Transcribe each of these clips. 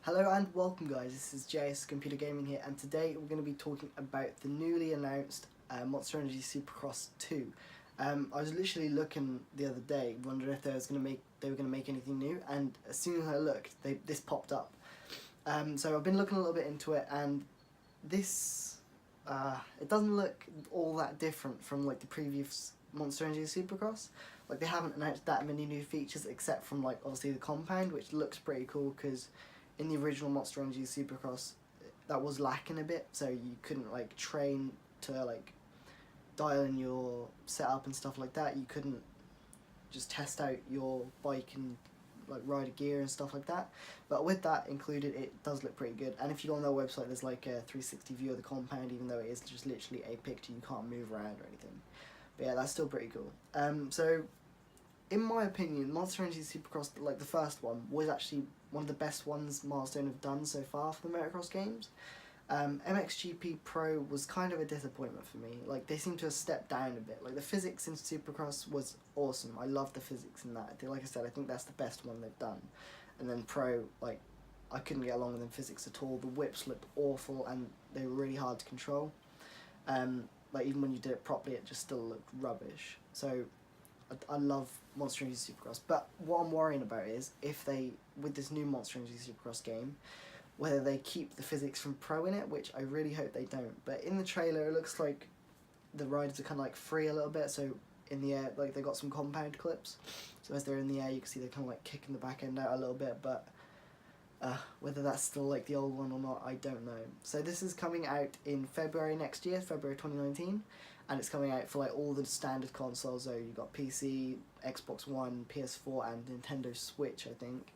Hello and welcome guys, this is JS Computer Gaming here, and today we're going to be talking about the newly announced Monster Energy Supercross 2. I was literally looking the other day, wondering if they were going to make anything new, and as soon as I looked, this popped up. So I've been looking a little bit into it, and this, it doesn't look all that different from like the previous Monster Energy Supercross. Like, they haven't announced that many new features except from like obviously the compound, which looks pretty cool because in the original Monster Energy Supercross that was lacking a bit, so you couldn't like train to like dial in your setup and stuff like that. You couldn't just test out your bike and like ride a gear and stuff like that. But with that included, it does look pretty good. And if you go on their website, there's like a 360 view of the compound, even though it is just literally a picture, you can't move around or anything. But yeah, that's still pretty cool. So in my opinion, Monster Energy Supercross, like the first one, was actually one of the best ones Milestone have done so far for the motocross games. MXGP Pro was kind of a disappointment for me. Like, they seem to have stepped down a bit. Like, the physics in Supercross was awesome. I love the physics in that. Like I said, I think that's the best one they've done. And then Pro, like, I couldn't get along with them physics at all. The whips looked awful and they were really hard to control. Like, even when you did it properly, it just still looked rubbish. So I love Monster Energy Supercross, but what I'm worrying about is if they, with this new Monster Energy Supercross game, whether they keep the physics from Pro in it, which I really hope they don't. But in the trailer, it looks like the riders are kind of like free a little bit, so in the air, like, they got some compound clips, so as they're in the air, you can see they're kind of like kicking the back end out a little bit, but whether that's still like the old one or not, I don't know. So this is coming out in February next year, February 2019, and it's coming out for like all the standard consoles. So you've got PC, Xbox One, PS4 and Nintendo Switch, I think.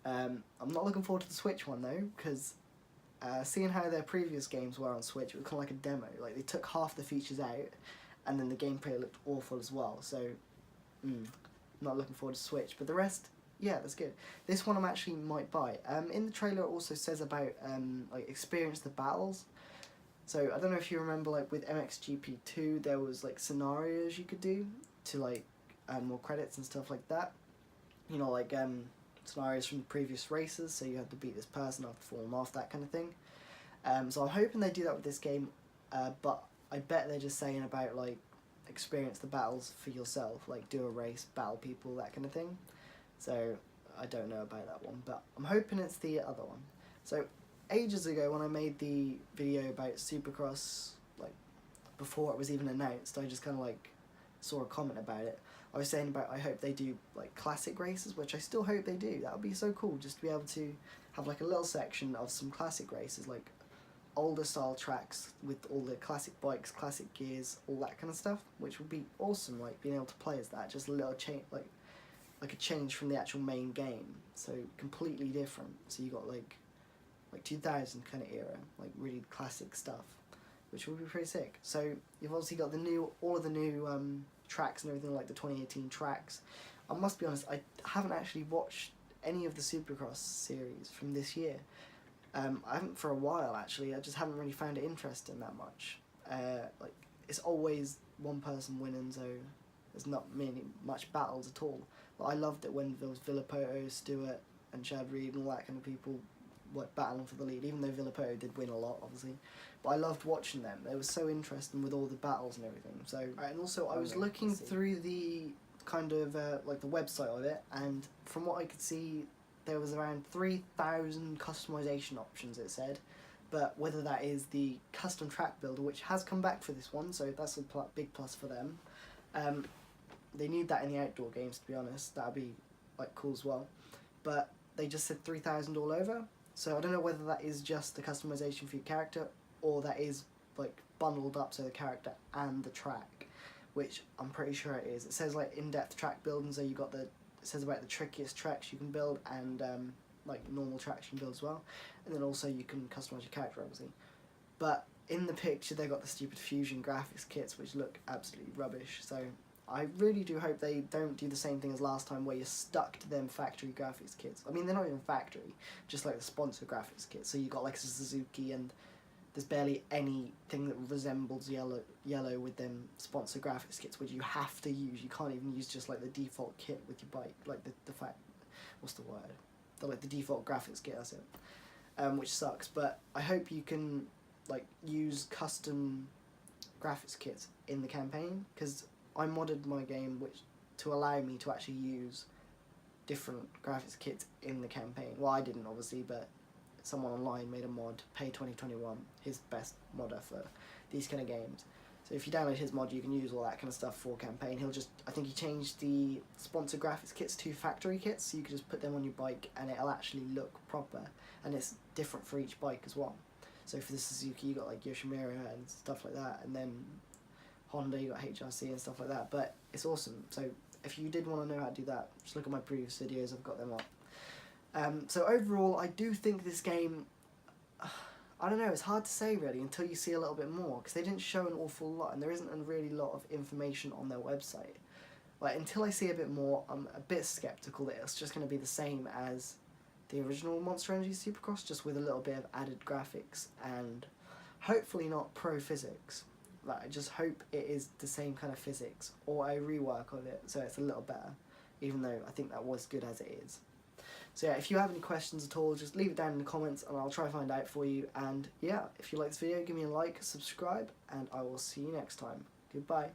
I'm not looking forward to the Switch one though, because seeing how their previous games were on Switch, it was kind of like a demo. Like, they took half the features out and then the gameplay looked awful as well, so not looking forward to Switch, but the rest, yeah, that's good. This one I actually might buy. In the trailer it also says about like experience the battles. So I don't know if you remember, like with MXGP2 there was like scenarios you could do to like earn more credits and stuff like that. You know, like scenarios from the previous races, so you had to beat this person, have to fall them off, that kind of thing. So I'm hoping they do that with this game, but I bet they're just saying about like experience the battles for yourself, like do a race, battle people, that kind of thing. So I don't know about that one, but I'm hoping it's the other one. So ages ago when I made the video about Supercross, like before it was even announced, I just kind of like saw a comment about it. I was saying about I hope they do like classic races, which I still hope they do. That would be so cool, just to be able to have like a little section of some classic races, like older style tracks with all the classic bikes, classic gears, all that kind of stuff, which would be awesome, like being able to play as that, just a little change, like a change from the actual main game, so completely different. So you got like 2000 kind of era, like really classic stuff, which would be pretty sick. So you've obviously got all of the new tracks and everything, like the 2018 tracks. I must be honest, I haven't actually watched any of the Supercross series from this year. I haven't for a while actually. I just haven't really found it interesting that much. Like, it's always one person winning, so there's not much battles at all. But I loved it when there was Villapoto, Stewart and Chad Reed and all that kind of people like battling for the lead, even though Villapoto did win a lot, obviously. But I loved watching them. They were so interesting with all the battles and everything. So, and also I was looking through the kind of like the website of it, and from what I could see, there was around 3,000 customization options, it said. But whether that is the custom track builder, which has come back for this one, so that's a big plus for them. They need that in the outdoor games, to be honest. That'd be like cool as well. But they just said 3,000 all over. So I don't know whether that is just the customization for your character, or that is like bundled up, so the character and the track, which I'm pretty sure it is. It says like in-depth track building, so you got it says about the trickiest tracks you can build, and like normal tracks you can build as well. And then also you can customize your character, obviously. But in the picture they got the stupid fusion graphics kits, which look absolutely rubbish. So I really do hope they don't do the same thing as last time, where you're stuck to them factory graphics kits. I mean, they're not even factory, just like the sponsor graphics kits. So you got like a Suzuki, and there's barely anything that resembles yellow with them sponsor graphics kits, which you have to use. You can't even use just like the default kit with your bike, like the fact, what's the word? like the default graphics kit, that's it, which sucks. But I hope you can like use custom graphics kits in the campaign, because I modded my game to allow me to actually use different graphics kits in the campaign. Well, I didn't obviously, but someone online made a mod, Pay2021, his best modder for these kind of games. So if you download his mod, you can use all that kind of stuff for campaign. I think he changed the sponsor graphics kits to factory kits, so you can just put them on your bike and it'll actually look proper, and it's different for each bike as well. So for the Suzuki, you got like Yoshimura and stuff like that, and then Honda, you got HRC and stuff like that. But it's awesome. So if you did want to know how to do that, just look at my previous videos. I've got them up. So overall, I do think this game, I don't know, it's hard to say really until you see a little bit more, because they didn't show an awful lot, and there isn't a really lot of information on their website. Like, until I see a bit more, I'm a bit skeptical that it's just going to be the same as the original Monster Energy Supercross, just with a little bit of added graphics and hopefully not pro physics. Like, I just hope it is the same kind of physics, or a rework of it so it's a little better, even though I think that was good as it is. So yeah, if you have any questions at all, just leave it down in the comments and I'll try to find out for you. And yeah, if you like this video, give me a like, subscribe, and I will see you next time. Goodbye.